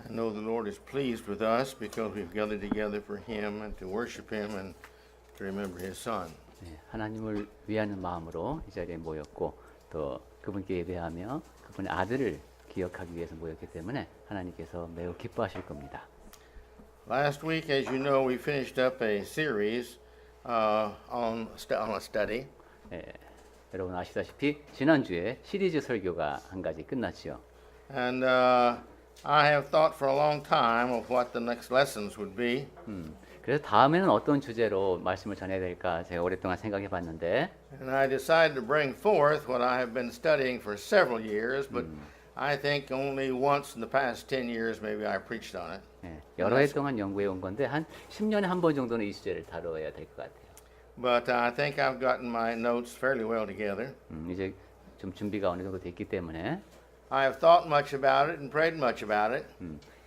I know the Lord is pleased with us because we've gathered together for Him and to worship Him and to remember His Son. 네, 하나님을 위하는 마음으로 이 자리에 모였고 또 그분께 예배하며 그분의 아들을 기억하기 위해서 모였기 때문에 하나님께서 매우 기뻐하실 겁니다. Last week, as you know, we finished up a series on a study. 예, 여러분 아시다시피 지난주에 시리즈 설교가 한 가지 끝났지요. And I have thought for a long time of what the next lessons would be. 그래서 다음에는 어떤 주제로 말씀을 전해야 될까 제가 오랫동안 생각해 봤는데 And I decided to bring forth what I have been studying for several years, but I think only once in the past 10 years maybe I preached on it. 예, 여러 해 동안 연구해 온 건데 한 10년에 한 번 정도는 이 주제를 다뤄야 될 것 같아요. But I think I've gotten my notes fairly well together. 이제 좀 준비가 어느 정도 됐기 때문에 I have thought much about it and prayed much about it.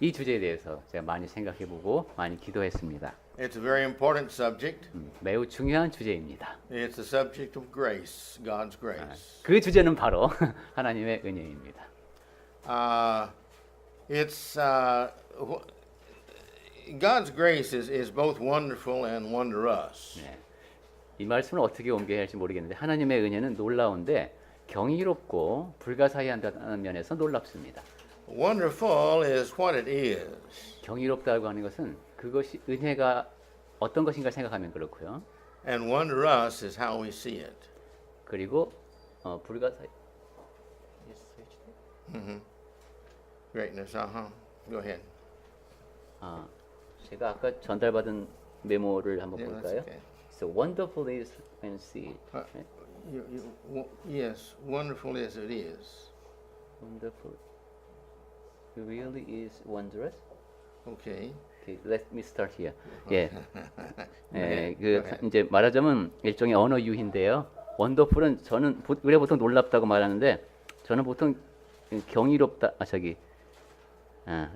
이 주제에 대해서 제가 많이 생각해 보고 많이 기도했습니다. It's a very important subject. 매우 중요한 주제입니다. It's the subject of grace, God's grace. 그 주제는 바로 하나님의 은혜입니다. God's grace is both wonderful and wondrous. 네. 이 말씀을 어떻게 옮겨야 할지 모르겠는데 하나님의 은혜는 놀라운데 경이롭고 불가사의한다는 면에서 놀랍습니다. Wonderful is what it is. 경이롭다고 하는 것은 그것이 은혜가 어떤 것인가 생각하면 그렇고요. And wondrous is how we see it. 그리고 불가사의 Greatness, Go ahead. 제가 아까 전달받은 메모를 한번 Yeah, that's 볼까요? okay. So wonderful is when see. Yes, wonderful as it is. Wonderful. Really is wondrous. Okay. Okay, let me start here. 예, 네, 그 go ahead. 이제 말하자면 일종의 언어 유희인데요. 원더풀은 저는 우리가 보통 놀랍다고 말하는데 저는 보통 경이롭다,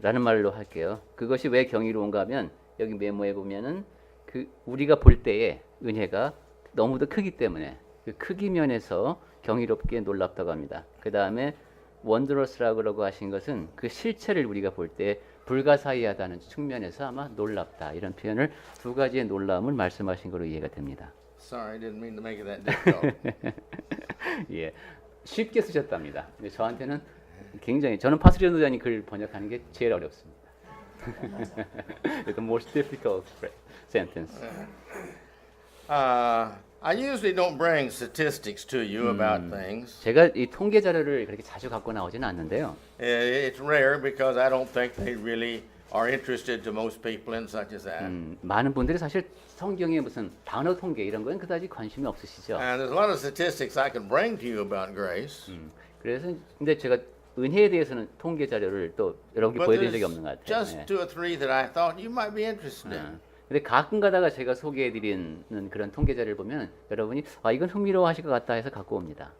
라는 말로 할게요. 그것이 왜 경이로운가 하면 여기 메모해 보면은 그 우리가 볼 때의 은혜가 너무도 크기 때문에 그 크기 면에서 경이롭게 놀랍다고 합니다. 그 다음에 wondrous라고 하신 것은 그 실체를 우리가 볼 때 불가사의하다는 측면에서 아마 놀랍다 이런 표현을 두 가지의 놀라움을 말씀하신 걸로 이해가 됩니다. Sorry, I didn't mean to make it that difficult. 예, 쉽게 쓰셨답니다. 근데 저한테는 굉장히 저는 파스리 전도자님 글 번역하는 게 제일 어렵습니다. The most difficult sentence. I usually don't bring statistics to you about things. 제가 이 통계 자료를 그렇게 자주 갖고 나오지는 않는데요. It's rare because I don't think they really are interested to most people in such as that. 많은 분들이 사실 성경에 무슨 단어 통계 이런 건 그다지 관심이 없으시죠. And there's a lot of statistics I could bring to you about grace. 그래서 근데 제가 은혜에 대해서는 통계 자료를 또 여러분께 But 보여드린 적이 there's 없는 것 같아요. just 예. two or three that I thought you might be interested in. 근데 가끔 가다가 제가 소개해드리는 그런 통계 자료를 보면 여러분이 이건 흥미로워하실 것 같다 해서 갖고 옵니다.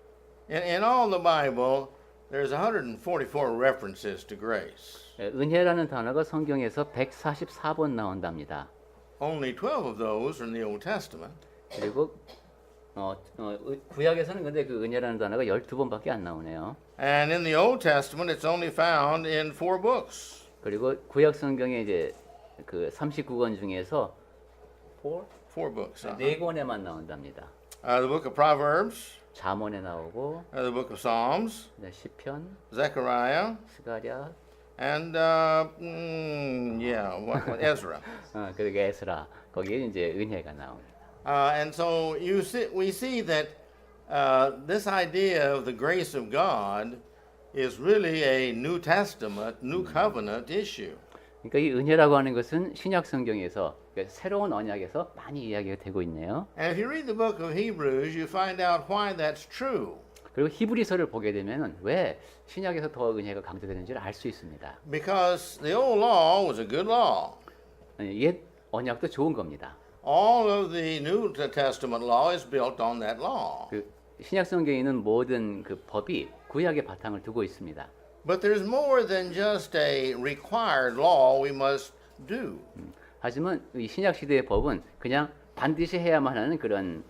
In all the Bible, there's 144 references to grace. 예, 은혜라는 단어가 성경에서 144번 나온답니다. Only 12 of those are in the Old Testament. 그리고 구약에서는 근데 그 은혜라는 단어가 12번밖에 안 나오네요. And in the Old Testament, it's only found in 4 books. 그리고 구약 성경에 이제 그 39권 중에서 4 books. 네 권에만 나온답니다. The book of Proverbs, 잠언에 나오고 the book of Psalms, 시편, Zechariah, 스가랴, and Ezra. 그리고 에스라 거기에 이제 은혜가 나옵니다. And so we see that this idea of the grace of God is really a New Testament, New Covenant issue. 그러니까 이 은혜라고 하는 것은 신약 성경에서 그러니까 새로운 언약에서 많이 이야기가 되고 있네요. And if you read the book of Hebrews, you find out why that's true. 그리고 히브리서를 보게 되면 왜 신약에서 더 은혜가 강조되는지를 알 수 있습니다. Because the old law was a good law. 옛 언약도 좋은 겁니다. All of the New Testament law is built on that law. 그 신약 성경에 있는 모든 그 법이 구약의 바탕을 두고 있습니다. But there's more than just a required law we must do. 하지만 이 신약 시대의 법은 그냥 반드시 해야만 하는 그런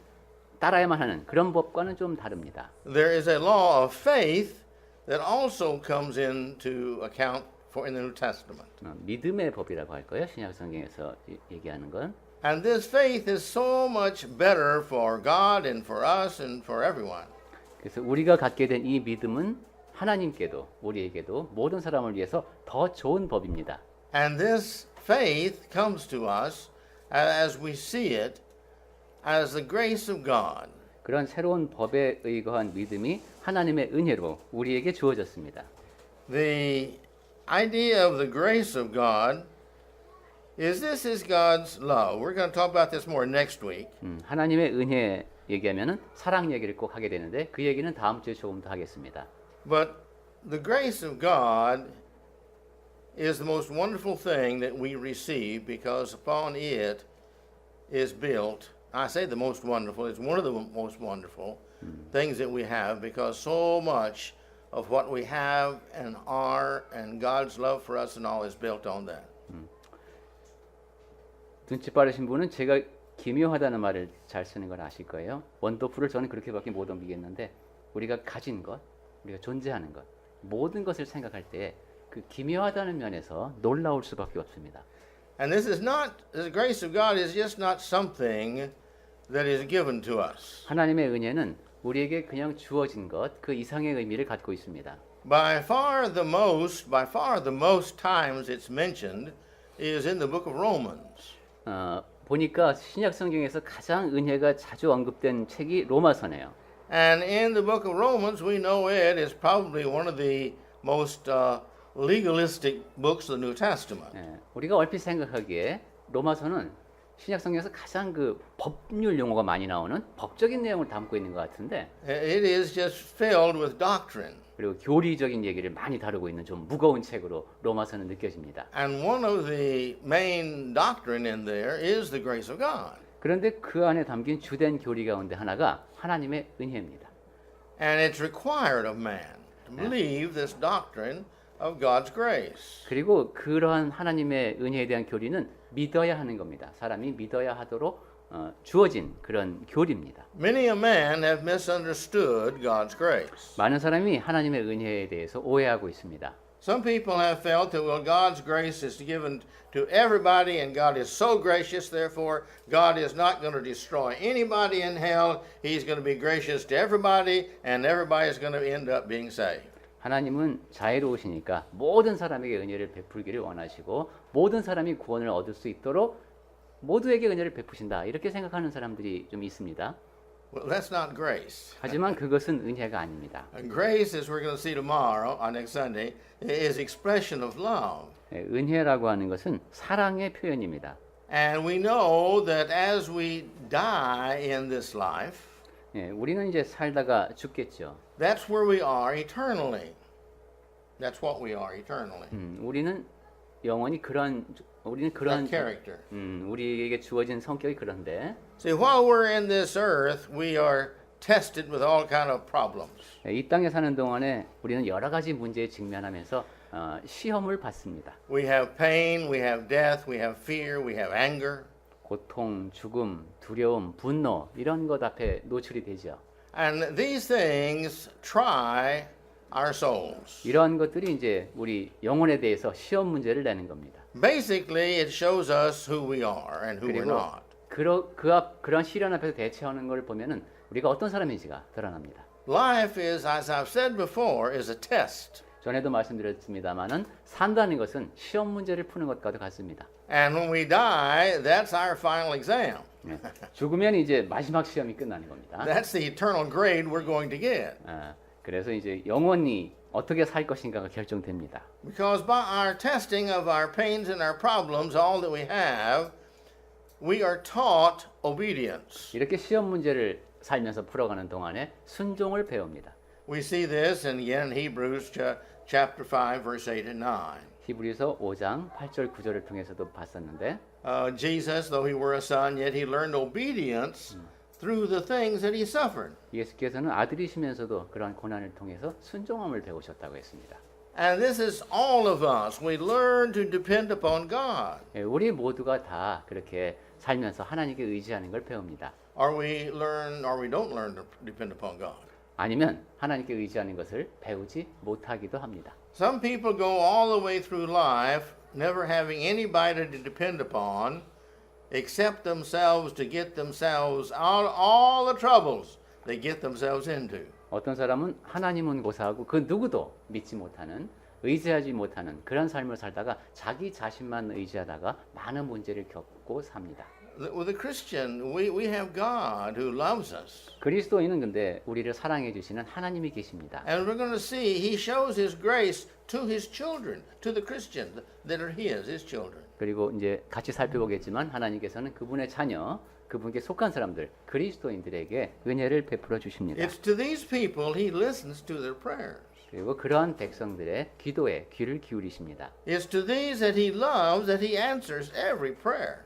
따라야만 하는 그런 법과는 좀 다릅니다. There is a law of faith that also comes into account for in the New Testament. 믿음의 법이라고 할 거예요. 신약 성경에서 얘기하는 건. And this faith is so much better for God and for us and for everyone. 그래서 우리가 갖게 된 이 믿음은 하나님께도 우리에게도 모든 사람을 위해서 더 좋은 법입니다. And this faith comes to us as we see it as the grace of God. 그런 새로운 법에 의거한 믿음이 하나님의 은혜로 우리에게 주어졌습니다. The idea of the grace of God is this is God's love. We're going to talk about this more next week. 하나님의 은혜 얘기하면은 사랑 얘기를 꼭 하게 되는데 그 얘기는 다음 주에 조금 더 하겠습니다. But the grace of God is the most wonderful thing that we receive because upon it is built. I say the most wonderful, it's one of the most wonderful things that we have because so much of what we have and are and God's love for us and all is built on that. 눈치 빠르신 분은 제가 기묘하다는 말을 잘 쓰는 걸 아실 거예요. 원더풀을 저는 그렇게밖에 못 옮기겠는데 우리가 가진 것, 우리가 존재하는 것, 모든 것을 생각할 때 그 기묘하다는 면에서 놀라울 수밖에 없습니다. And this is not, the grace of God is just not something that is given to us. 하나님의 은혜는 우리에게 그냥 주어진 것, 그 이상의 의미를 갖고 있습니다. By far the most times it's mentioned is in the book of Romans. 보니까 신약 성경에서 가장 은혜가 자주 언급된 책이 로마서네요. And in the book of Romans, we know it is probably one of the most legalistic books of the New Testament. 우리가 얼핏 생각하기에 로마서는 신약 성경에서 가장 그 법률 용어가 많이 나오는 법적인 내용을 담고 있는 것 같은데, It is just filled with doctrine. 그리고 교리적인 얘기를 많이 다루고 있는 좀 무거운 책으로 로마서는 느껴집니다. And one of the main doctrine in there is the grace of God. 그런데 그 안에 담긴 주된 교리 가운데 하나가 하나님의 은혜입니다. And it's required of man to believe this doctrine of God's grace. 그리고 그러한 하나님의 은혜에 대한 교리는 믿어야 하는 겁니다. 사람이 믿어야 하도록 주어진 그런 교리입니다. Many a man have misunderstood God's grace. 많은 사람이 하나님의 은혜에 대해서 오해하고 있습니다. Some people have felt that, well, God's grace is given to everybody and God is so gracious, therefore God is not going to destroy anybody in hell. He's going to be gracious to everybody and everybody is going to end up being saved. 하나님은 자애로우시니까 모든 사람에게 은혜를 베풀기를 원하시고 모든 사람이 구원을 얻을 수 있도록 모두에게 은혜를 베푸신다. 이렇게 생각하는 사람들이 좀 있습니다. Well, that's not grace. 하지만 그것은 은혜가 아닙니다. Grace, as we're going to see tomorrow, on next Sunday, is expression of love. 은혜라고 하는 것은 사랑의 표현입니다. And we know that as we die in this life, 우리는 이제 살다가 죽겠죠. that's where we are eternally. That's what we are eternally. 우리는 영원히 우리는 그런 That character. 우리에게 주어진 성격이 그런데 See, while we're in this earth, we are tested with all kind of problems. 이 땅에 사는 동안에 우리는 여러 가지 문제에 직면하면서 시험을 받습니다. We have pain, we have death, we have fear, we have anger. 고통, 죽음, 두려움, 분노 이런 것 앞에 노출이 되죠. And these things try our souls. 이러한 것들이 이제 우리 영혼에 대해서 시험 문제를 내는 겁니다. Basically, it shows us who we are and who we're 그리고 not. 그런 시련 앞에서 대처하는 걸 보면은 우리가 어떤 사람인지가 드러납니다. Life is, as I've said before, is a test. 전에도 말씀드렸습니다만은 산다는 것은 시험 문제를 푸는 것과도 같습니다. And when we die, that's our final exam. 죽으면 이제 마지막 시험이 끝나는 겁니다. That's the eternal grade we're going to get. 그래서 이제 영원히 어떻게 살 것인가가 결정됩니다. Because by our testing of our pains and our problems, all that we have, we are taught obedience. 이렇게 시험 문제를 살면서 풀어가는 동안에 순종을 배웁니다. We see this again in Hebrews chapter 5, verse 8 and 9. 히브리서 5장 8절 9절을 통해서도 봤었는데 Jesus, though he were a son, yet he learned obedience through the things that he suffered. 예수께서는 아들이시면서도 그러한 고난을 통해서 순종함을 배우셨다고 했습니다. And this is all of us. We learn to depend upon God. 우리 모두가 다 그렇게 살면서 하나님께 의지하는 걸 배웁니다. Or we don't learn to depend upon God. 아니면 하나님께 의지하는 것을 배우지 못하기도 합니다. Some people go all the way through life never having anybody to depend upon except themselves to get themselves out of all the troubles they get themselves into. 어떤 사람은 하나님은 고사하고 그 누구도 믿지 못하는 의지하지 못하는 그런 삶을 살다가 자기 자신만 의지하다가 많은 문제를 겪고 삽니다. With a Christian, we have God who loves us. 그리스도인은 근데 우리를 사랑해 주시는 하나님이 계십니다. And we're going to see He shows His grace to His children, to the Christians that are His children. 그리고 이제 같이 살펴보겠지만 하나님께서는 그분의 자녀, 그분께 속한 사람들, 그리스도인들에게 은혜를 베풀어 주십니다. It's to these people He listens to their prayers. 그리고 그러한 백성들의 기도에 귀를 기울이십니다. It's to these that He loves that He answers every prayer.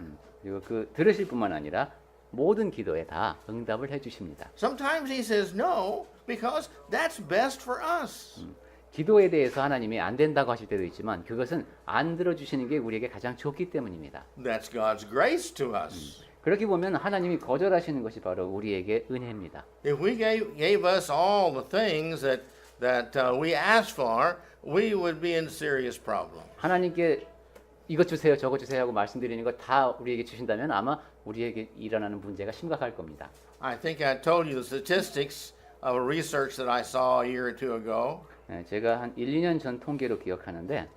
그리고 그 들으실 뿐만 아니라 모든 기도에 다 응답을 해 주십니다. Sometimes He says no because that's best for us. 기도에 대해서 하나님이 안 된다고 하실 때도 있지만 그것은 안 들어주시는 게 우리에게 가장 좋기 때문입니다. That's God's grace to us. 그렇게 보면 하나님이 거절하시는 것이 바로 우리에게 은혜입니다. If we gave us all the things that we asked for, we would be in serious problem. 하나님께 이것 주세요, 저것 주세요 하고 말씀드리는 거 다 우리에게 주신다면 아마 우리에게 일어나는 문제가 심각할 겁니다. I think I told you the statistics of a research that I saw a year or two ago. 제가 한 1, 2년 전 통계로 기억하는데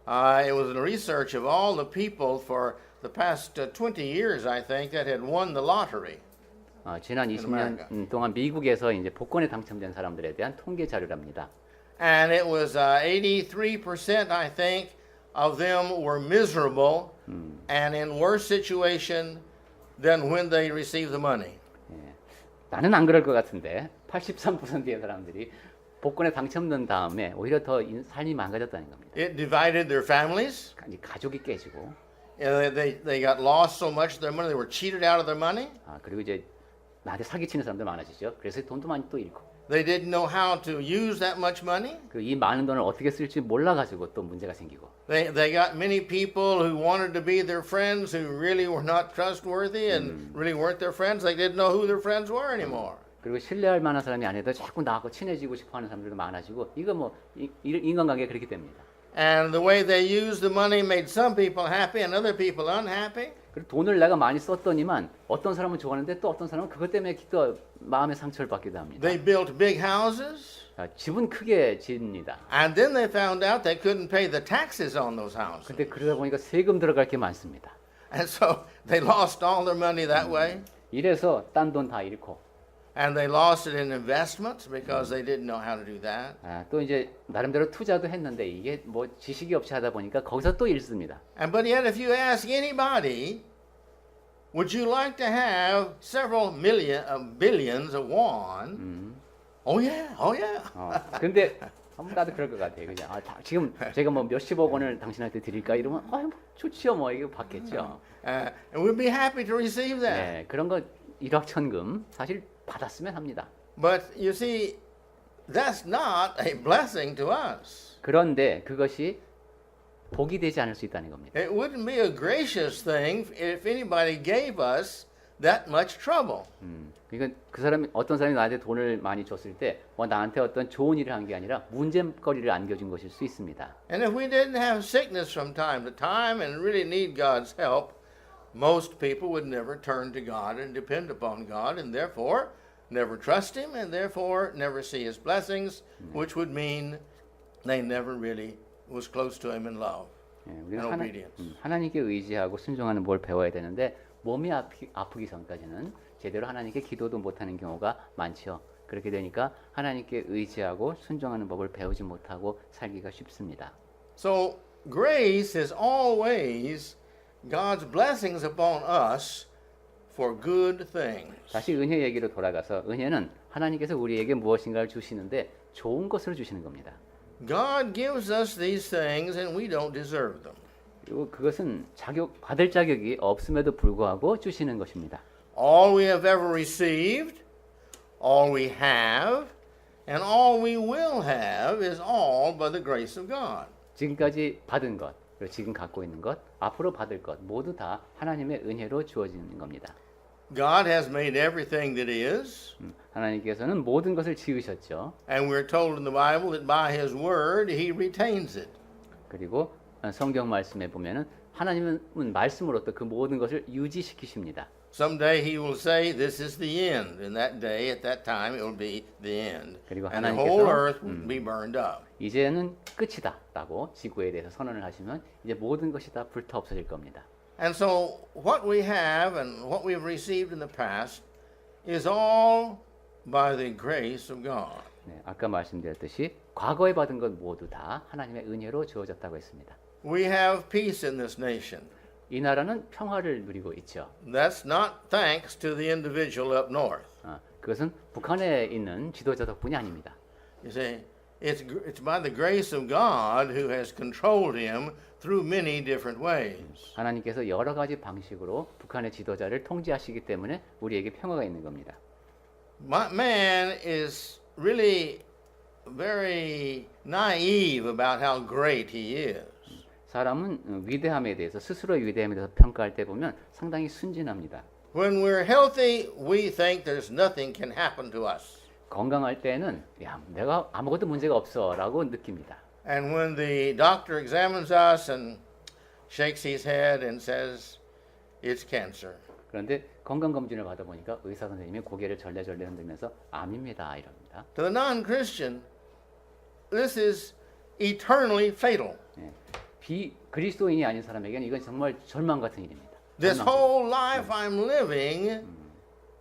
It was a research of all the people for the past 20 years, I think, that had won the lottery. 지난 20년 동안 미국에서 이제 복권에 당첨된 사람들에 대한 통계 자료랍니다. And it was 83%, I think, of them were miserable and in worse situation than when they received the money. 나는 안 그럴 것 같은데 83%의 사람들이 복권에 당첨된 다음에 오히려 더 삶이 망가졌다는 겁니다. It divided their families. 가족이 깨지고 They got lost so much of their money. They were cheated out of their money. 그리고 이제 나한테 사기치는 사람들 많아지죠. 그래서 돈도 많이 또 잃고. They didn't know how to use that much money. 이 많은 돈을 어떻게 쓸지 몰라가지고 또 문제가 생기고. They got many people who wanted to be their friends who really were not trustworthy and really weren't their friends. They didn't know who their friends were anymore. 그리고 신뢰할 만한 사람이 아니어도 자꾸 나하고 친해지고 싶어하는 사람들도 많아지고 이거 뭐 인간관계가 그렇게 됩니다. And the way they used the money made some people happy and other people unhappy. 그리고 돈을 내가 많이 썼더니만 어떤 사람은 좋아하는데 또 어떤 사람은 그것 때문에 또 마음의 상처를 받기도 합니다. They built big houses. 집은 크게 짓습니다. And then they found out they couldn't pay the taxes on those houses. 근데 그러다 보니까 세금 들어갈 게 많습니다. And so they lost all their money that way. 이래서 딴 돈 다 잃고. And they lost it in investments because they didn't know how to do that. 또 이제 나름대로 투자도 했는데 이게 뭐 지식이 없이 하다 보니까 거기서 또 잃습니다. But yet if you ask anybody, would you like to have several billions of won? Oh yeah, oh yeah. 근데 나도 그럴 것 같아요. 그냥 지금 제가 뭐 몇십억 원을 당신한테 드릴까 이러면 뭐 좋지요, 뭐 이거 받겠죠. And we'd be happy to receive that. 네, 그런 거 일확천금 사실 받았으면 합니다. But you see, that's not a blessing to us. 그런데 그것이 복이 되지 않을 수 있다는 겁니다. It wouldn't be a gracious thing if anybody gave us that much trouble. 그러니까 그 사람이 어떤 사람이 나한테 돈을 많이 줬을 때 나한테 어떤 좋은 일을 한 게 아니라 문제거리를 안겨준 것일 수 있습니다. And if we didn't have sickness from time to time and really need God's help, most people would never turn to God and depend upon God and therefore never trust Him and therefore never see His blessings, which would mean they never really was close to Him in love and obedience. 하나님께 의지하고 순종하는 뭘 배워야 되는데 몸이 아프기 전까지는 제대로 하나님께 기도도 못하는 경우가 많죠. 그렇게 되니까 하나님께 의지하고 순종하는 법을 배우지 못하고 살기가 쉽습니다. So grace is always God's blessings upon us for good things. 다시 은혜 얘기로 돌아가서 은혜는 하나님께서 우리에게 무엇인가를 주시는데 좋은 것을 주시는 겁니다. God gives us these things and we don't deserve them. 그리고 그것은 받을 자격이 없음에도 불구하고 주시는 것입니다. All we have ever received, all we have, and all we will have is all by the grace of God. 지금까지 받은 것, 그리고 지금 갖고 있는 것, 앞으로 받을 것 모두 다 하나님의 은혜로 주어지는 겁니다. God has made everything that is, 하나님께서는 모든 것을 지으셨죠. and we're told in the Bible that by His Word He retains it. 그리고 성경 말씀에 보면은 하나님은 말씀으로부터 그 모든 것을 유지시키십니다. Someday He will say, "This is the end." In that day, at that time, it will be the end, 그리고 and the 하나님께서, whole earth will be burned up. 이제는 끝이다라고 지구에 대해서 선언을 하시면 이제 모든 것이 다 불타 없어질 겁니다. And so, what we have and what we've received in the past is all by the grace of God. 네, 아까 말씀드렸듯이 과거에 받은 것 모두 다 하나님의 은혜로 주어졌다고 했습니다. We have peace in this nation. 이 나라는 평화를 누리고 있죠. That's not thanks to the individual up north. 그것은 북한에 있는 지도자 덕분이 아닙니다. You see, it's by the grace of God who has controlled him through many different ways. 하나님께서 여러 가지 방식으로 북한의 지도자를 통제하시기 때문에 우리에게 평화가 있는 겁니다. Man is really very naive about how great he is. 사람은 위대함에 대해서 스스로의 위대함에 대해서 평가할 때 보면 상당히 순진합니다. When we're healthy, we think there's nothing can happen to us. 건강할 때는 야, 내가 아무것도 문제가 없어라고 느낍니다. And when the doctor examines us and shakes his head and says it's cancer, 그런데 건강 검진을 받아 보니까 의사 선생님이 고개를 절레절레 흔들면서 암입니다 이럽니다. to the non-Christian, this is eternally fatal. 비 그리스도인이 아닌 사람에게는 이건 정말 절망 같은 일입니다. This 절망. whole life I'm living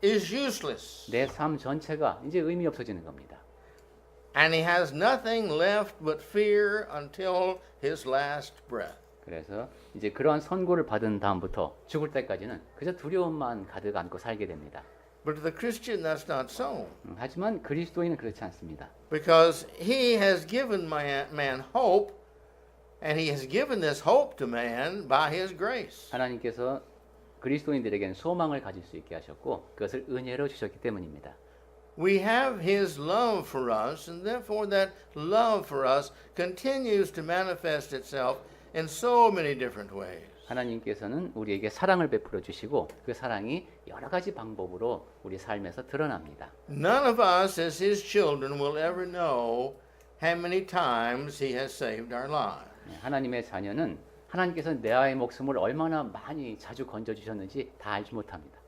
is useless. 내 삶 전체가 이제 의미 없어지는 겁니다. And he has nothing left but fear until his last breath. 그래서 이제 그러한 선고를 받은 다음부터 죽을 때까지는 그저 두려움만 가득 안고 살게 됩니다. But to the Christian, that's not so. 하지만 그리스도인은 그렇지 않습니다. Because he has given man hope, and he has given this hope to man by his grace. 하나님께서 그리스도인들에게는 소망을 가질 수 있게 하셨고 그것을 은혜로 주셨기 때문입니다. We have his love for us, and therefore that love for us continues to manifest itself in so many different ways. 하나님께서는 우리에게 사랑을 베풀어 주시고 그 사랑이 여러 가지 방법으로 우리 삶에서 드러납니다. None of us as his children will ever know how many times he has saved our lives. 하나님의 자녀는 하나님께서 내 아이의 목숨을 얼마나 많이 자주 건져 주셨는지 다 알지 못합니다.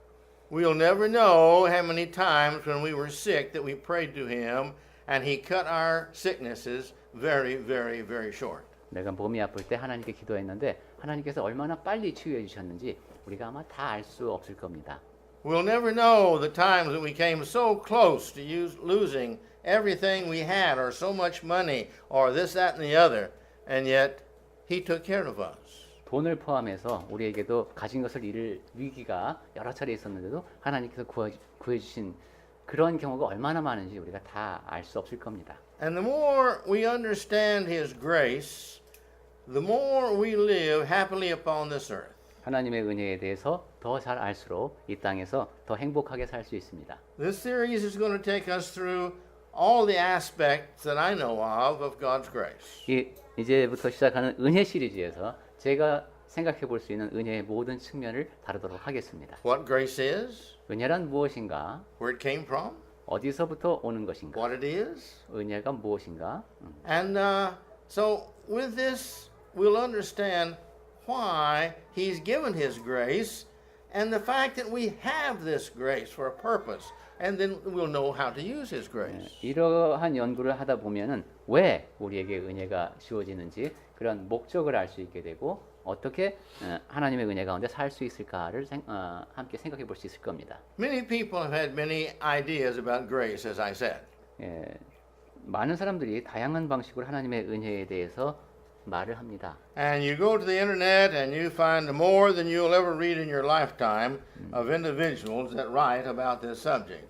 We'll never know how many times when we were sick that we prayed to him and he cut our sicknesses very, very, very short. 내가 몸이 아플 때 하나님께 기도했는데 하나님께서 얼마나 빨리 치유해 주셨는지 우리가 아마 다 알 수 없을 겁니다. We'll never know the times that we came so close to losing everything we had or so much money or this, that, and the other, and yet he took care of us. 돈을 포함해서 우리에게도 가진 것을 잃을 위기가 여러 차례 있었는데도 하나님께서 구해 주신 그런 경우가 얼마나 많은지 우리가 다 알 수 없을 겁니다. And the more we understand his grace, the more we live happily upon this earth. 하나님의 은혜에 대해서 더 잘 알수록 이 땅에서 더 행복하게 살 수 있습니다. This series is going to take us through all the aspects that I know of God's grace. 이제부터 시작하는 은혜 시리즈에서 제가 생각해 볼 수 있는 은혜의 모든 측면을 다루도록 하겠습니다. What grace is, 은혜란 무엇인가? where it came from, 어디서부터 오는 것인가? what it is. 은혜가 무엇인가? And so with this, we'll understand why he's given his grace and the fact that we have this grace for a purpose. And then we'll know how to use his grace. 이러한 연구를 하다 보면은 왜 우리에게 은혜가 주어지는지 그런 목적을 알 수 있게 되고 어떻게 하나님의 은혜 가운데 살 수 있을까를 함께 생각해 볼 수 있을 겁니다. Many people have had many ideas about grace, as I said. 많은 사람들이 다양한 방식으로 하나님의 은혜에 대해서 말을 합니다. And you go to the internet and you find more than you'll ever read in your lifetime of individuals that write about this subject.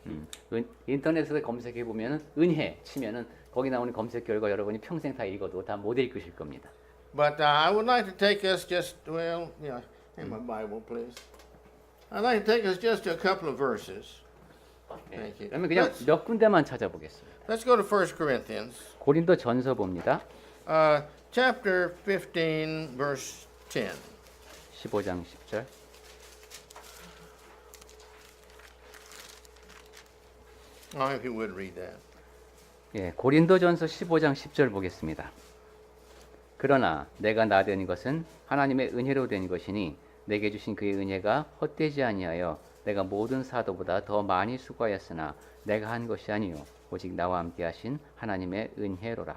인터넷에서 검색해 보면은 은혜 치면은 거기 나오는 검색 결과 여러분이 평생 다 읽어도 다 못 읽으실 겁니다. But I would like to take us just, well, yeah, in my Bible, please. I'd like to take us just to a couple of verses. Thank you. 그러면 그냥 몇 군데만 찾아보겠습니다. Let's go to 1 Corinthians, 고린도 전서 봅니다. chapter 15, verse 10. 15장 10절. Oh, if you would read that. 예, 고린도전서 15장 10절 보겠습니다. 그러나 내가 나된 것은 하나님의 은혜로 된 것이니 내게 주신 그의 은혜가 헛되지 아니하여 내가 모든 사도보다 더 많이 수고하였으나 내가 한 것이 아니요 오직 나와 함께 하신 하나님의 은혜로라.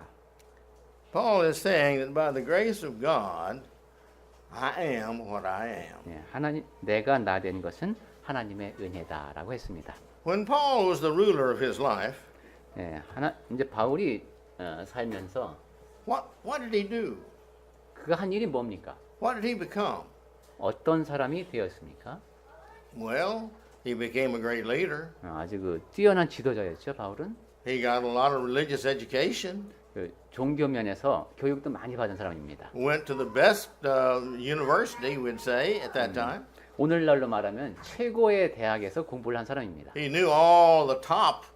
Paul is saying that by the grace of God, I am what I am. 예, 하나님 내가 나된 것은 하나님의 은혜다라고 했습니다. When Paul was the ruler of his life, 예, 이제 바울이 살면서 what did he do? 그가 한 일이 뭡니까? What did he become? 어떤 사람이 되었습니까? Well, he became a great leader. 아주 그 뛰어난 지도자였죠. 바울은 He got a lot of religious education. 그 종교 면에서 교육도 많이 받은 사람입니다. Went to the best university, we'd say, at that time. 오늘날로 말하면 최고의 대학에서 공부를 한 사람입니다. He knew all the top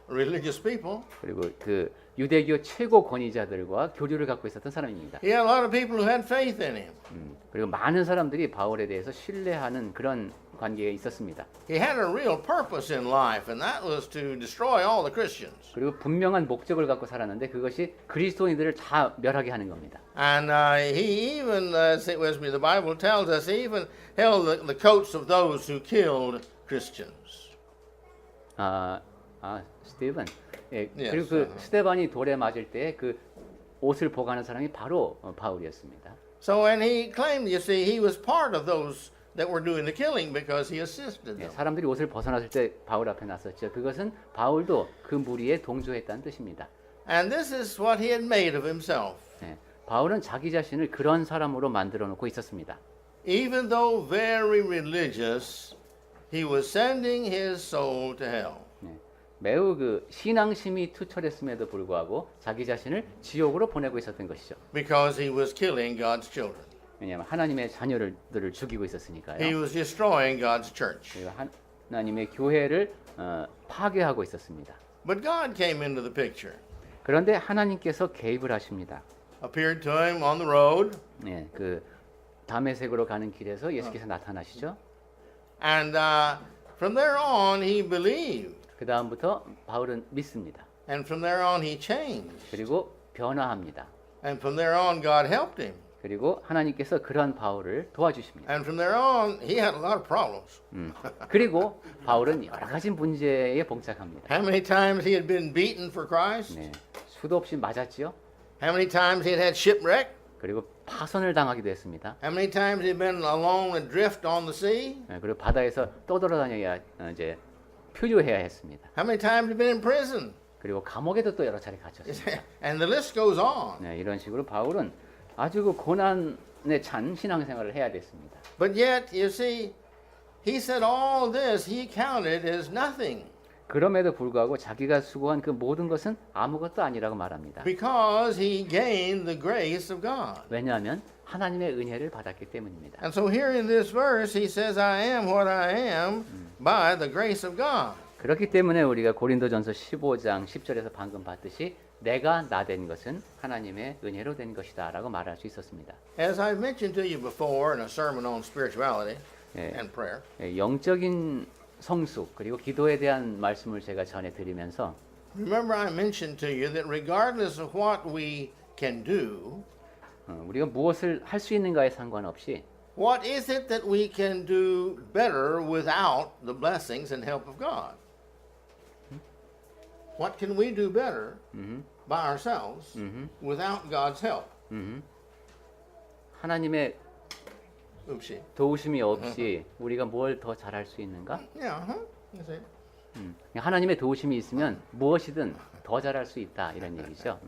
religious people. 그리고 그 유대교 최고 권위자들과 교류를 갖고 있었던 사람입니다. He had a lot of people who had faith in him. 그리고 많은 사람들이 바울에 대해서 신뢰하는 그런 관계에 있었습니다. He had a real purpose in life, and that was to destroy all the Christians. 그리고 분명한 목적을 갖고 살았는데 그것이 그리스도인들을 다 멸하게 하는 겁니다. And he even, as the Bible tells us, he even held the coats of those who killed Christians. 스티븐. 예, Yes, 그리고 그 스테반이 돌에 맞을 때 그 옷을 보관한 사람이 바로 바울이었습니다. So, and he claimed, you see, he was part of those that were doing the killing because he assisted 예, them. 사람들이 옷을 벗어났을 때 바울 앞에 났었죠. 그것은 바울도 그 무리에 동조했다는 뜻입니다. And this is what he had made of himself. 예, 바울은 자기 자신을 그런 사람으로 만들어 놓고 있었습니다. Even though very religious, he was sending his soul to hell. 예, 매우 그 신앙심이 투철했음에도 불구하고 자기 자신을 지옥으로 보내고 있었던 것이죠. Because he was killing God's children. 왜냐하면 하나님의 자녀들을 죽이고 He 있었으니까요. was destroying God's church. 그리고 하나님의 교회를 파괴하고 있었습니다. But God came into the picture, 그런데 하나님께서 개입을 하십니다. appeared to him on the road, 예, 그 다메섹으로 가는 길에서 예수께서 나타나시죠. and from there on he believed. 그 다음부터 바울은 믿습니다. And from there on he changed. 그리고 변화합니다. And from there on God helped him. 그리고 하나님께서 그러한 바울을 도와주십니다. And from there on he had a lot of problems. 그리고 바울은 여러 가지 문제에 봉착합니다. How many times he had been beaten for Christ? 네, 수도 없이 맞았지요. How many times he had had shipwreck? 그리고 파손을 당하기도 했습니다. How many times he had been alone adrift on the sea? 네, 그리고 바다에서 떠돌아다녀야 이제 표류해야 했습니다. How many times he had been in prison? 그리고 감옥에도 또 여러 차례 갇혔습니다. And the list goes on. 네, 이런 식으로 바울은 아주 그 고난에 찬 신앙생활을 해야 됐습니다. But yet, you see, he said all this he counted as nothing 그럼에도 불구하고 자기가 수고한 그 모든 것은 아무것도 아니라고 말합니다. because he gained the grace of God. 왜냐하면 하나님의 은혜를 받았기 때문입니다. And so here in this verse, he says, I am what I am by the grace of God. 그렇기 때문에 우리가 고린도전서 15장 10절에서 방금 봤듯이 내가 나 된 것은 하나님의 은혜로 된 것이다라고 말할 수 있었습니다. As I've mentioned to you before in a sermon on spirituality 예, and prayer, 영적인 성숙 그리고 기도에 대한 말씀을 제가 전해드리면서 remember I mentioned to you that regardless of what we can do, 우리가 무엇을 할 수 있는가에 상관없이 what is it that we can do better without the blessings and help of God? What can we do better by ourselves without God's help? 하나님의 Oopsie. 도우심이 없이 우리가 뭘 더 잘할 수 있는가? Yeah, you see. 하나님의 도우심이 있으면 무엇이든 더 잘할 수 있다 이런 얘기죠.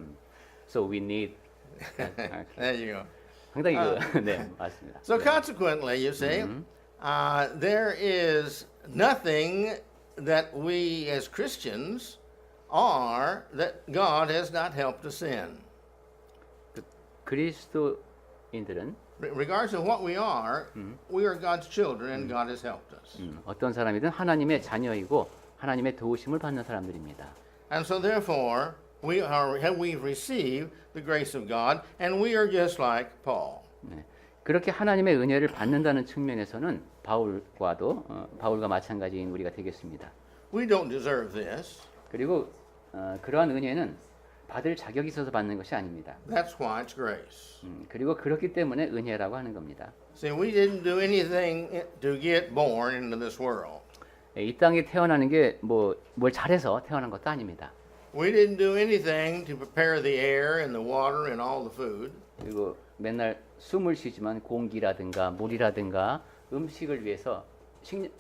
So we need. There you go. 상당히 네 맞습니다. So consequently, you see, there is nothing that we as Christians are that God has not helped us in. 그리스도인들은 Regardless of what we are God's children, and God has helped us. 어떤 사람이든 하나님의 자녀이고 하나님의 도우심을 받는 사람들입니다. And so, therefore, we've received the grace of God, and we are just like Paul. 네. 그렇게 하나님의 은혜를 받는다는 측면에서는 바울과 마찬가지인 우리가 되겠습니다. We don't deserve this. 그리고 그러한 은혜는 받을 자격이 있어서 받는 것이 아닙니다. That's why it's grace. 그리고 그렇기 때문에 은혜라고 하는 겁니다. See, we didn't do anything to get born into this world. 이 땅에 태어나는 게 뭐 뭘 잘해서 태어난 것도 아닙니다. We didn't do anything to prepare the air and the water and all the food. 그리고 맨날 숨을 쉬지만 공기라든가 물이라든가 음식을 위해서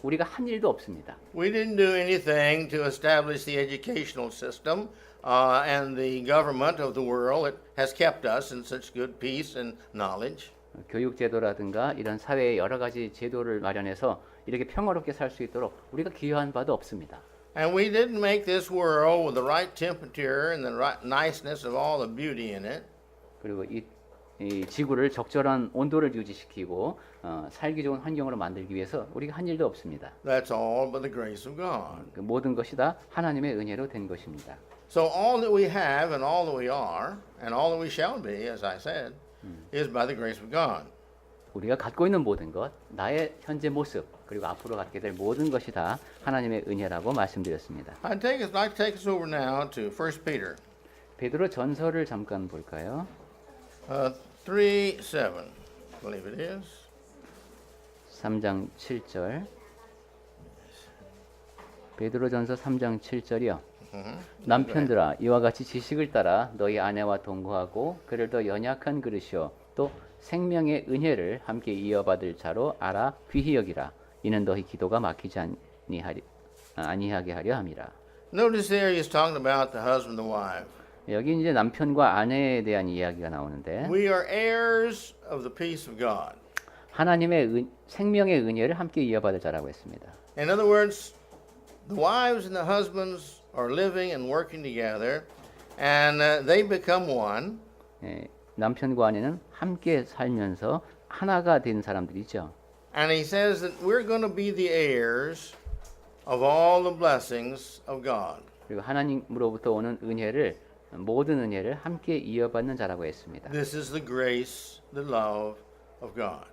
우리가 한 일도 없습니다. We didn't do anything to establish the educational system and the government of the world that has kept us in such good peace and knowledge. 교육 제도라든가 이런 사회의 여러 가지 제도를 마련해서 이렇게 평화롭게 살 수 있도록 우리가 기여한 바도 없습니다. And we didn't make this world with the right temperature and the right niceness of all the beauty in it. 그리고 이 지구를 적절한 온도를 유지시키고 살기 좋은 환경으로 만들기 위해서 우리가 한 일도 없습니다. That's all by the grace of God. 그 모든 것이 다 하나님의 은혜로 된 것입니다. So all that we have and all that we are and all that we shall be, as I said, is by the grace of God. 우리가 갖고 있는 모든 것, 나의 현재 모습, 그리고 앞으로 갖게 될 모든 것이 다 하나님의 은혜라고 말씀드렸습니다. I'd like to take us over now to 1 Peter 베드로 전서를 잠깐 볼까요? 3:7, I believe it is. 3장 7절. 베드로 전서 3장 7절이요. 남편들아 이와 같이 지식을 따라 너희 아내와 동거하고 그를 더 연약한 그릇이요 또 생명의 은혜를 함께 이어받을 자로 알아 귀히 여기라. 이는 너희 기도가 막히지 아니하게 하려 함이라. Notice there he's talking about the husband and the wife. 여기 이제 남편과 아내에 대한 이야기가 나오는데 We are heirs of the peace of God. 하나님의 생명의 은혜를 함께 이어받을 자라고 했습니다. In other words, the wives and the husbands are living and working together, and they become one. 남편과 아내는 함께 살면서 하나가 된 사람들이죠. And he says that we're going to be the heirs of all the blessings of God. 그리고 하나님으로부터 오는 은혜를 모든 은혜를 함께 이어받는 자라고 했습니다. This is the grace, the love of God.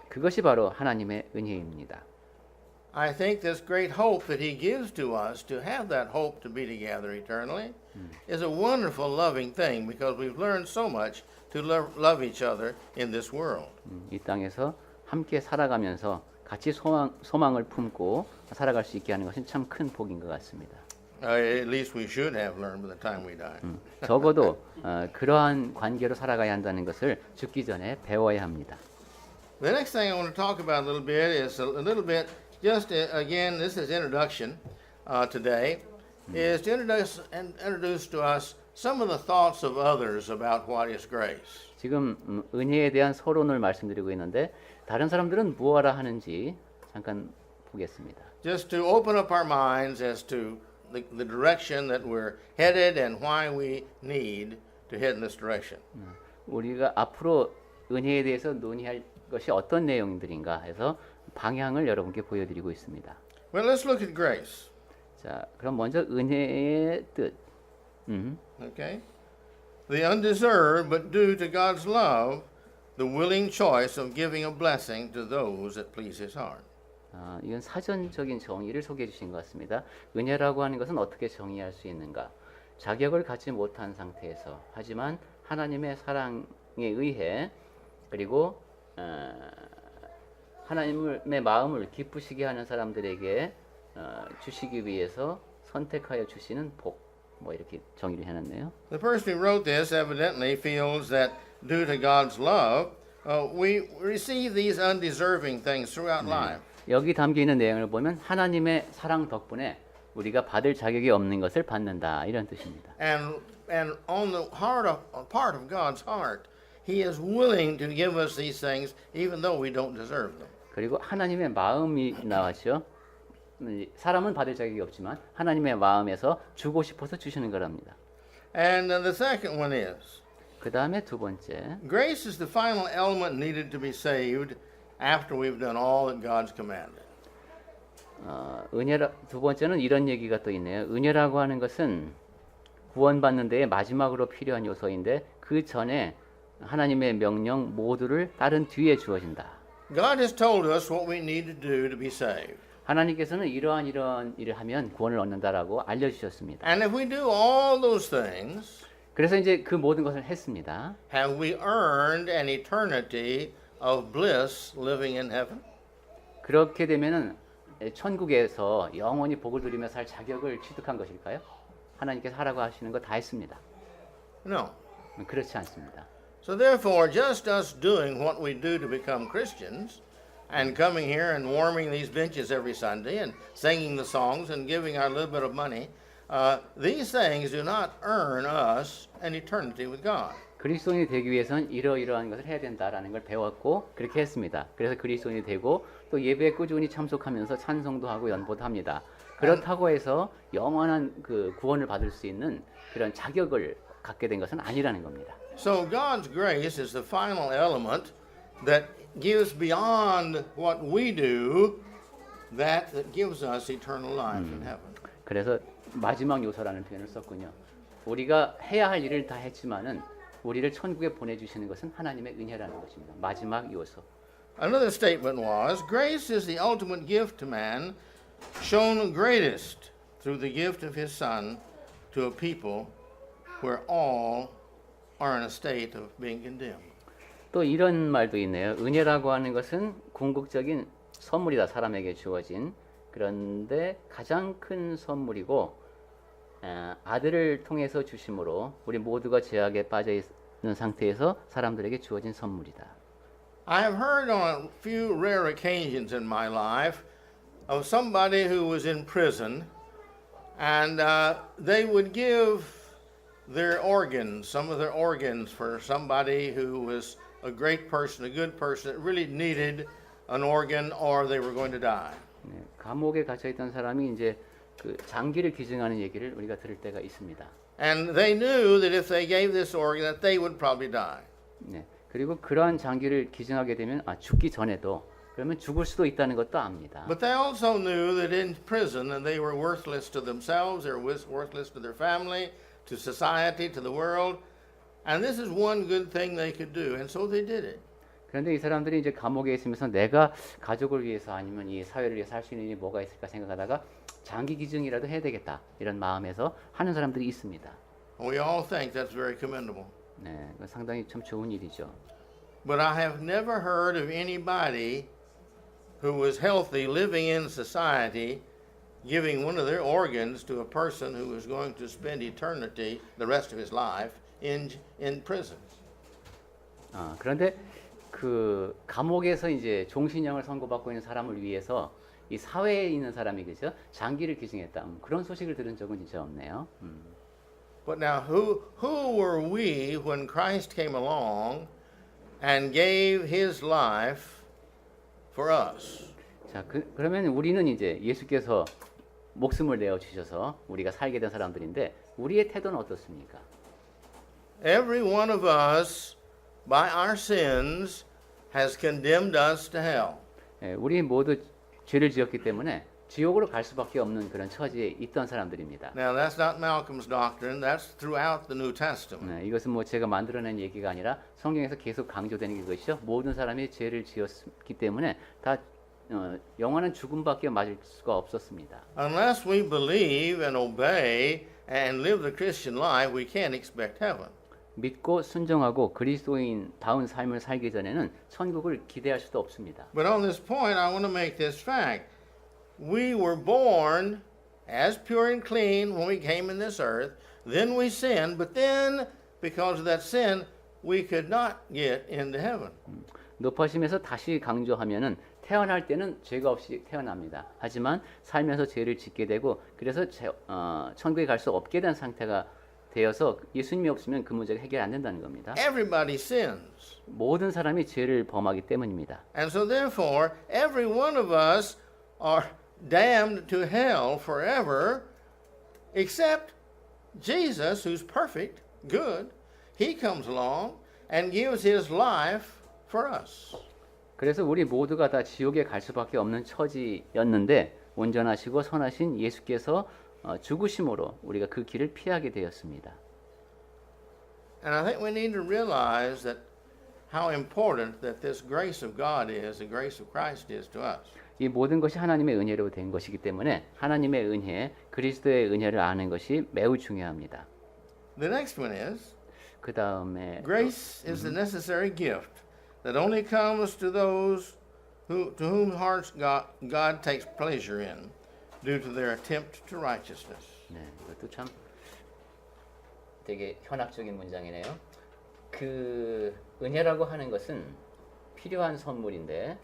그것이 바로 하나님의 은혜입니다. I think this great hope that he gives to us to have that hope to be together eternally is a wonderful loving thing because we've learned so much to love each other in this world. 이 땅에서 함께 살아가면서 같이 소망을 품고 살아갈 수 있게 하는 것은 참 큰 복인 것 같습니다. At least we should have learned by the time we die. 적어도 그러한 관계로 살아가야 한다는 것을 죽기 전에 배워야 합니다. The next thing I want to talk about a little bit is a little bit, just again, this is introduction today, is to introduce to us some of the thoughts of others about what is grace. 지금 은혜에 대한 서론을 말씀드리고 있는데 다른 사람들은 무엇라 하는지 잠깐 보겠습니다. Just to open up our minds as to the direction that we're headed and why we need to head in this direction. 우리가 앞으로 은혜에 대해서 논의할 것이 어떤 내용들인가 해서 방향을 여러분께 보여드리고 있습니다. Well, let's look at grace. 자, 그럼 먼저 은혜의 뜻. Okay? The undeserved but due to God's love, the willing choice of giving a blessing to those that please His heart. 이건 사전적인 정의를 소개해 주신 것 같습니다. 은혜라고 하는 것은 어떻게 정의할 수 있는가? 자격을 갖지 못한 상태에서 하지만 하나님의 사랑에 의해 그리고 하나님의 마음을 기쁘시게 하는 사람들에게 주시기 위해서 선택하여 주시는 복. 뭐 이렇게 정의를 해놨네요. The person who wrote this evidently feels that due to God's love, we receive these undeserving things throughout life. 여기 담겨 있는 내용을 보면 하나님의 사랑 덕분에 우리가 받을 자격이 없는 것을 받는다 이런 뜻입니다. And on the part of God's heart, He is willing to give us these things even though we don't deserve them. 그리고 하나님의 마음이 나왔죠. 사람은 받을 자격이 없지만 하나님의 마음에서 주고 싶어서 주시는 거랍니다. And the second one is, 그 다음에 두 번째, grace is the final element needed to be saved after we've done all that God's commanded. 두 번째는 이런 얘기가 또 있네요. 은혜라고 하는 것은 구원받는 데에 마지막으로 필요한 요소인데 그 전에 하나님의 명령 모두를 따른 뒤에 주어진다. God has told us what we need to do to be saved. 하나님께서는 이러한 일을 하면 구원을 얻는다라고 알려주셨습니다. And if we do all those things, 그래서 이제 그 모든 것을 했습니다. have we earned an eternity of bliss living in heaven? 그렇게 되면은 천국에서 영원히 복을 누리며 살 자격을 취득한 것일까요? 하나님께서 하라고 하시는 거 다 했습니다. No. 그렇지 않습니다. So therefore, just us doing what we do to become Christians and coming here and warming these benches every Sunday and singing the songs and giving our little bit of money, these things do not earn us an eternity with God. 그리스도인이 되기 위해서는 이러이러한 것을 해야 된다라는 걸 배웠고 그렇게 했습니다. 그래서 그리스도인이 되고 또 예배에 꾸준히 참석하면서 찬송도 하고 연보도 합니다. 그렇다고 해서 영원한 그 구원을 받을 수 있는 그런 자격을 갖게 된 것은 아니라는 겁니다. So God's grace is the final element that gives beyond what we do, that gives us eternal life in heaven. 그래서 마지막 요소라는 표현을 썼군요. 우리가 해야 할 일을 다 했지만은 우리를 천국에 보내주시는 것은 하나님의 은혜라는 것입니다. 마지막 요소. Another statement was, grace is the ultimate gift to man, shown greatest through the gift of his Son to a people where all are in a state of being condemned. 또 이런 말도 있네요. 은혜라고 하는 것은 궁극적인 선물이다. 사람에게 주어진. 그런데 가장 큰 선물이고 아들을 통해서 주심으로 우리 모두가 죄악에 빠져 있는 상태에서 사람들에게 주어진 선물이다. I have heard on a few rare occasions in my life of somebody who was in prison, and they would give their organs, some of their organs, for somebody who was a great person, a good person that really needed an organ, or they were going to die. 네, 감옥에 갇혀 있던 사람이 이제 그 장기를 기증하는 얘기를 우리가 들을 때가 있습니다. And they knew that if they gave this organ, that they would probably die. 네, 그리고 그러한 장기를 기증하게 되면 죽기 전에도 그러면 죽을 수도 있다는 것도 압니다. But they also knew that in prison, and they were worthless to themselves, they were worthless to their family, to society, to the world. And this is one good thing they could do, and so they did it. 그런데 이 사람들이 이제 감옥에 있으면서 내가 가족을 위해서 아니면 이 사회를 위해서 할 수 있는 일이 뭐가 있을까 생각하다가 장기 기증이라도 해야 되겠다 이런 마음에서 하는 사람들이 있습니다. We all think that's very commendable. 네, 상당히 참 좋은 일이죠. But I have never heard of anybody who was healthy living in society giving one of their organs to a person who was going to spend eternity, the rest of his life, in prison. 그런데 그 감옥에서 이제 종신형을 선고받고 있는 사람을 위해서 이 사회에 있는 사람이 그죠? 장기를 기증했다. 그런 소식을 들은 적은 진짜 없네요. But now, who were we when Christ came along and gave his life for us? 자, 그러면 우리는 이제 예수께서 목숨을 내어 주셔서 우리가 살게 된 사람들인데 우리의 태도는 어떻습니까? Every one of us, by our sins, has condemned us to hell. 예, 우리 모두 죄를 지었기 때문에 지옥으로 갈 수밖에 없는 그런 처지에 있던 사람들입니다. Now, that's not Malcolm's doctrine. That's throughout the New Testament. 네, 이것은 뭐 제가 만들어낸 얘기가 아니라 성경에서 계속 강조되는 것이죠. 모든 사람이 죄를 지었기 때문에 다 영원한 죽음밖에 맞을 수가 없었습니다. Unless we believe and obey and live the Christian life, we can't expect heaven. 믿고 순종하고 그리스도인다운 삶을 살기 전에는 천국을 기대할 수도 없습니다. But on this point, I want to make this fact. We were born as pure and clean when we came in this earth. Then we sinned, but then, because of that sin, we could not get into heaven. 높아심에서 다시 강조하면은 태어날 때는 죄가 없이 태어납니다. 하지만 살면서 죄를 짓게 되고 그래서 천국에 갈 수 없게 된 상태가 되어서 예수님이 없으면 그 문제가 해결 안 된다는 겁니다. Everybody sins. 모든 사람이 죄를 범하기 때문입니다. And so therefore, every one of us are damned to hell forever, except Jesus, who's perfect, good. He comes along and gives his life for us. 그래서 우리 모두가 다 지옥에 갈 수밖에 없는 처지였는데 온전하시고 선하신 예수께서 죽으심으로 우리가 그 길을 피하게 되었습니다. And I think we need to realize that how important that this grace of God is, the grace of Christ is to us. 이 모든 것이 하나님의 은혜로 된 것이기 때문에 하나님의 은혜, 그리스도의 은혜를 아는 것이 매우 중요합니다. The next one is 그 다음에 grace is the necessary gift that only comes to those to whom hearts God takes pleasure in due to their attempt to righteousness. 네, 이것도 참 되게 현학적인 문장이네요. 그 은혜라고 하는 것은 필요한 선물인데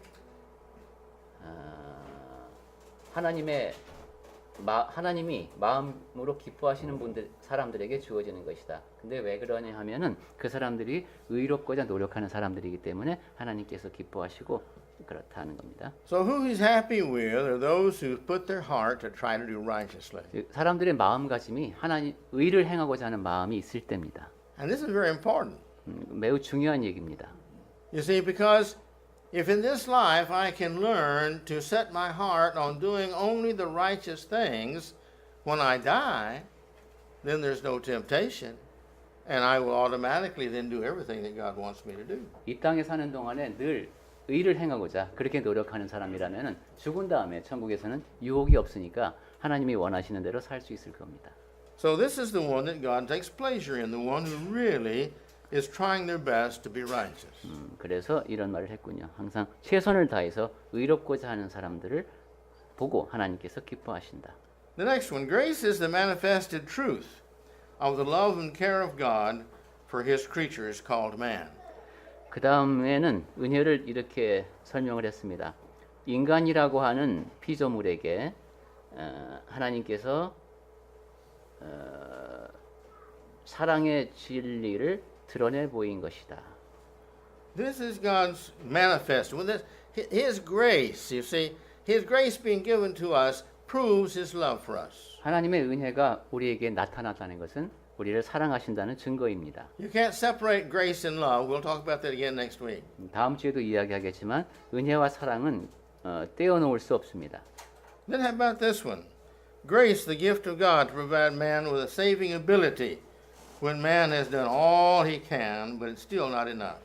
하나님이 마음으로 기뻐하시는 사람들에게 주어지는 것이다. 근데 왜 그러냐 하면은 그 사람들이 의롭고자 노력하는 사람들이기 때문에 하나님께서 기뻐하시고 그렇다는 겁니다. So who he's happy with are those who put their heart to try to do righteously. 사람들의 마음가짐이 하나님 의를 행하고자 하는 마음이 있을 때입니다. And this is very important. 매우 중요한 얘기입니다. You see, because if in this life I can learn to set my heart on doing only the righteous things, when I die, then there's no temptation, and I will automatically then do everything that God wants me to do. 이 땅에 사는 동안에 늘 의를 행하고자 그렇게 노력하는 사람이라면 죽은 다음에 천국에서는 유혹이 없으니까 하나님이 원하시는 대로 살 수 있을 겁니다. So this is the one that God takes pleasure in, the one who really is trying their best to be righteous. 그래서 이런 말을 했군요. 항상 최선을 다해서 의롭고자 하는 사람들을 보고 하나님께서 기뻐하신다. The next one, grace is the manifested truth of the love and care of God for his creatures called man. 그 다음에는 은혜를 이렇게 설명을 했습니다. 인간이라고 하는 피조물에게 하나님께서 사랑의 진리를 드러내 보인 것이다. This is God's manifest. His grace, you see, his grace being given to us proves his love for us. 하나님의 은혜가 우리에게 나타났다는 것은 우리를 사랑하신다는 증거입니다. You can't separate grace and love. We'll talk about that again next week. 다음 주에도 이야기하겠지만 은혜와 사랑은 떼어놓을 수 없습니다. Then how about this one? Grace, the gift of God to provide man with a saving ability when man has done all he can, but it's still not enough.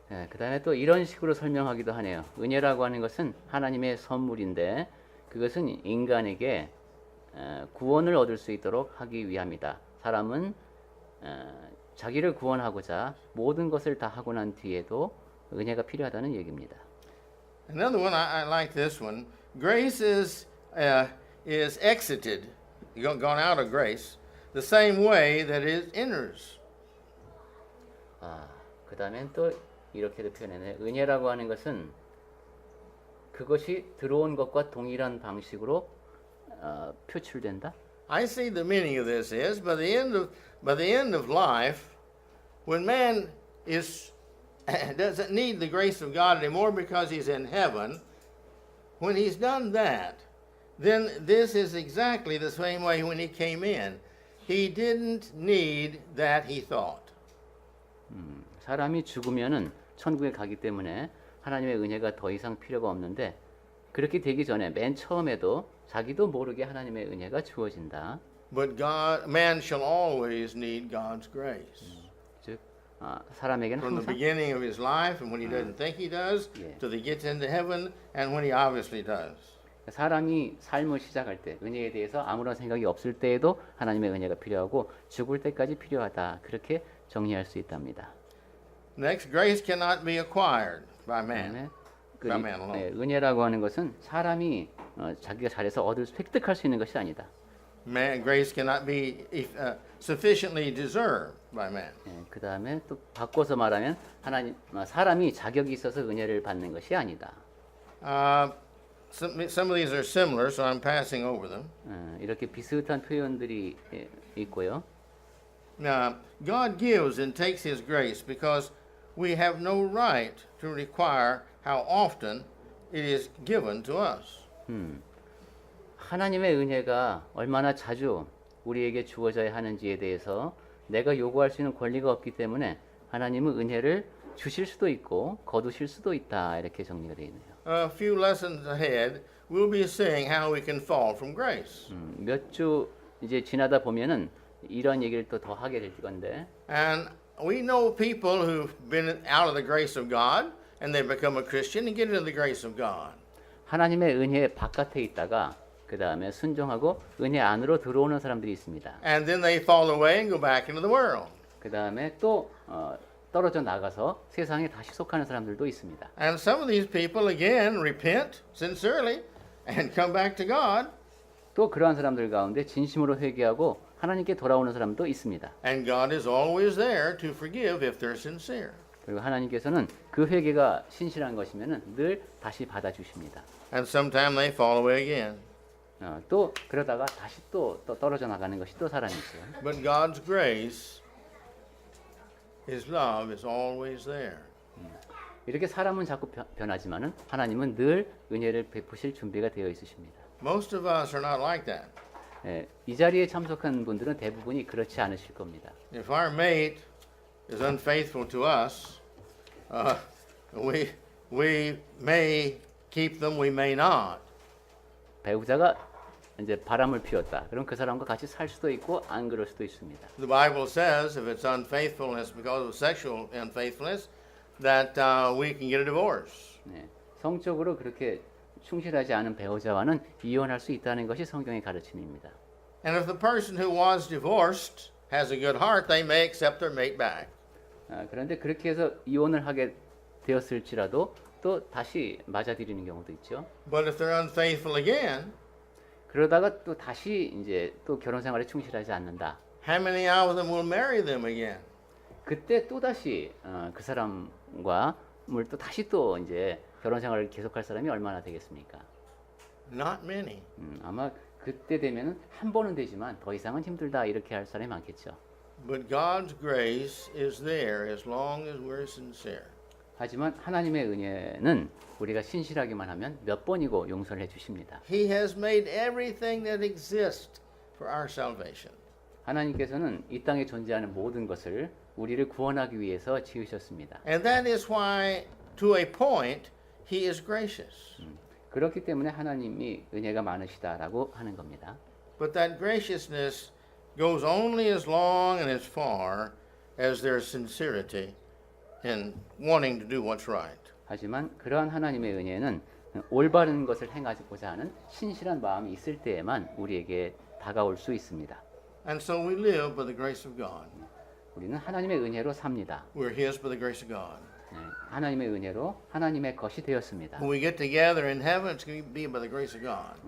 그 다음에 또 이런 식으로 설명하기도 하네요. 은혜라고 하는 것은 하나님의 선물인데 그것은 인간에게 구원을 얻을 수 있도록 하기 위함이다. 사람은 자기를 구원하고자 모든 것을 다 하고 난 뒤에도 은혜가 필요하다는 얘기입니다. Another one, I like this one. Grace is exited, gone out of grace, the same way that it enters. 그 다음엔 또 이렇게도 표현해요. 은혜라고 하는 것은 그것이 들어온 것과 동일한 방식으로 표출된다. I see the meaning of this is by the end of life, when man doesn't need the grace of God anymore because he's in heaven, when he's done that, then this is exactly the same way when he came in. He didn't need that, he thought. 사람이 죽으면은 천국에 가기 때문에 하나님의 은혜가 더 이상 필요가 없는데 그렇게 되기 전에 맨 처음에도 자기도 모르게 하나님의 은혜가 주어진다. But man shall always need God's grace. 즉 사람에게는 From the 항상 beginning of his life and when he doesn't think he does, Yeah. till he gets into heaven and when he obviously does. 사람이 삶을 시작할 때 은혜에 대해서 아무런 생각이 없을 때에도 하나님의 은혜가 필요하고 죽을 때까지 필요하다. 그렇게 정리할 수 있답니다. Next, grace cannot be acquired by man. 그다음에 by man alone. 은혜라고 하는 것은 사람이 자기가 잘해서 획득할 수 있는 것이 아니다. Grace cannot be sufficiently deserved by man. 그 다음에 또 바꿔서 말하면 사람이 자격이 있어서 은혜를 받는 것이 아니다. Some of these are similar, so I'm passing over them. 이렇게 비슷한 표현들이 있고요. God gives and takes his grace because we have no right to require how often it is given to us. 하나님의 은혜가 얼마나 자주 우리에게 주어져야 하는지에 대해서 내가 요구할 수 있는 권리가 없기 때문에 하나님은 은혜를 주실 수도 있고 거두실 수도 있다. 이렇게 정리가 되어 있네요. A few lessons ahead, we'll be seeing how we can fall from grace. 몇 주 이제 지나다 보면은 이런 얘기를 또 더 하게 될 건데. And we know people who've been out of the grace of God and they become a Christian and get into the grace of God. 하나님의 은혜 바깥에 있다가 그 다음에 순종하고 은혜 안으로 들어오는 사람들이 있습니다. And then they fall away and go back into the world. 그 다음에 또 떨어져 나가서 세상에 다시 속하는 사람들도 있습니다. And some of these people again repent sincerely and come back to God. 또 그러한 사람들 가운데 진심으로 회개하고 하나님께 돌아오는 사람도 있습니다. And God is always there to forgive if they're sincere. 그리고 하나님께서는 그 회개가 신실한 것이면은 늘 다시 받아주십니다. And sometimes they fall away again. 또 그러다가 다시 또 떨어져 나가는 것이 또 사람이죠. But God's grace, His love is always there. 이렇게 사람은 자꾸 변하지만은 하나님은 늘 은혜를 베푸실 준비가 되어 있으십니다. Most of us are not like that. 이 자리에 참석한 분들은 대부분이 그렇지 않으실 겁니다. If our mate is unfaithful to us, we may keep them, we may not. 배우자가 이제 바람을 피웠다. 그럼 그 사람과 같이 살 수도 있고 안 그럴 수도 있습니다. The Bible says if it's unfaithfulness because of sexual unfaithfulness, that we can get a divorce. 성적으로 그렇게 충실하지 않은 배우자와는 이혼할 수 있다는 것이 성경의 가르침입니다. And if the person who was divorced has a good heart, they may accept their mate back. 그런데 그렇게 해서 이혼을 하게 되었을지라도 또 다시 맞아들이는 경우도 있죠. But if they're unfaithful again, 그러다가 또 다시 이제 또 결혼 생활에 충실하지 않는다. how many out of them will marry them again? 그때 또 다시 그 사람과 또 다시 또 이제 결혼 생활을 계속할 사람이 얼마나 되겠습니까? Not many. 아마 그때 되면은 한 번은 되지만 더 이상은 힘들다 이렇게 할 사람이 많겠죠. But God's grace is there as long as we're sincere. 하지만 하나님의 은혜는 우리가 신실하기만 하면 몇 번이고 용서를 해주십니다. He has made everything that exists for our salvation. 하나님께서는 이 땅에 존재하는 모든 것을 우리를 구원하기 위해서 지으셨습니다. And that is why, to a point, He is gracious. 그렇기 때문에 하나님이 은혜가 많으시다라고 하는 겁니다. But that graciousness goes only as long and as far as there's sincerity in wanting to do what's right. 하지만 그러한 하나님의 은혜는 올바른 것을 행하고자 하는 신실한 마음이 있을 때에만 우리에게 다가올 수 있습니다. And so we live by the grace of God. 우리는 하나님의 은혜로 삽니다. We're His by the grace of God. 하나님의 은혜로 하나님의 것이 되었습니다. When we get together in heaven, it's going to be by the grace of God.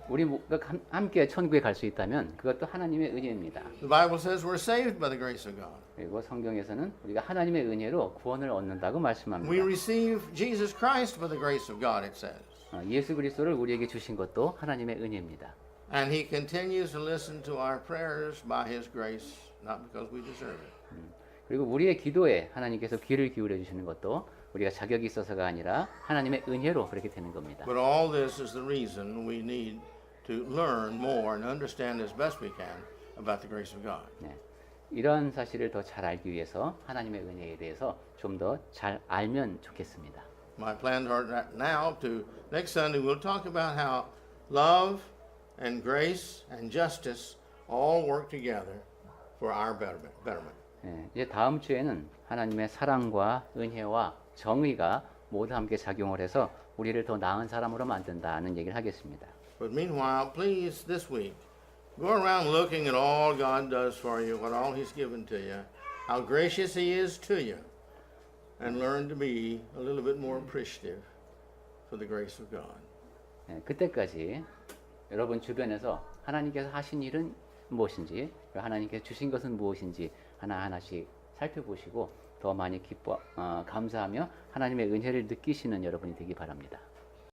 우리가 함께 천국에 갈 수 있다면 그것도 하나님의 은혜입니다. The Bible says we're saved by the grace of God. 그리고 성경에서는 우리가 하나님의 은혜로 구원을 얻는다고 We 말씀합니다. receive Jesus Christ by the grace of God, it says. 예수 그리스도를 우리에게 주신 것도 하나님의 은혜입니다. And He continues to listen to our prayers by His grace, not because we deserve it. 그리고 우리의 기도에 하나님께서 귀를 기울여 주시는 것도 우리가 자격이 있어서가 아니라 하나님의 은혜로 그렇게 되는 겁니다. But all this is the reason we need to learn more and understand as best we can about the grace of God. 이러한 사실을 더 잘 알기 위해서 하나님의 은혜에 대해서 좀 더 잘 알면 좋겠습니다. My plans are that now to next Sunday we'll talk about how love and grace and justice all work together for our betterment. 이제 다음 주에는 하나님의 사랑과 은혜와 정의가 모두 함께 작용을 해서 우리를 더 나은 사람으로 만든다는 얘기를 하겠습니다. But meanwhile, please this week go around looking at all God does for you, what all He's given to you, how gracious He is to you, and learn to be a little bit more appreciative for the grace of God. 그때까지 여러분 주변에서 하나님께서 하신 일은 무엇인지, 하나님께서 주신 것은 무엇인지 하나하나씩 살펴보시고 더 많이 감사하며 하나님의 은혜를 느끼시는 여러분이 되기 바랍니다.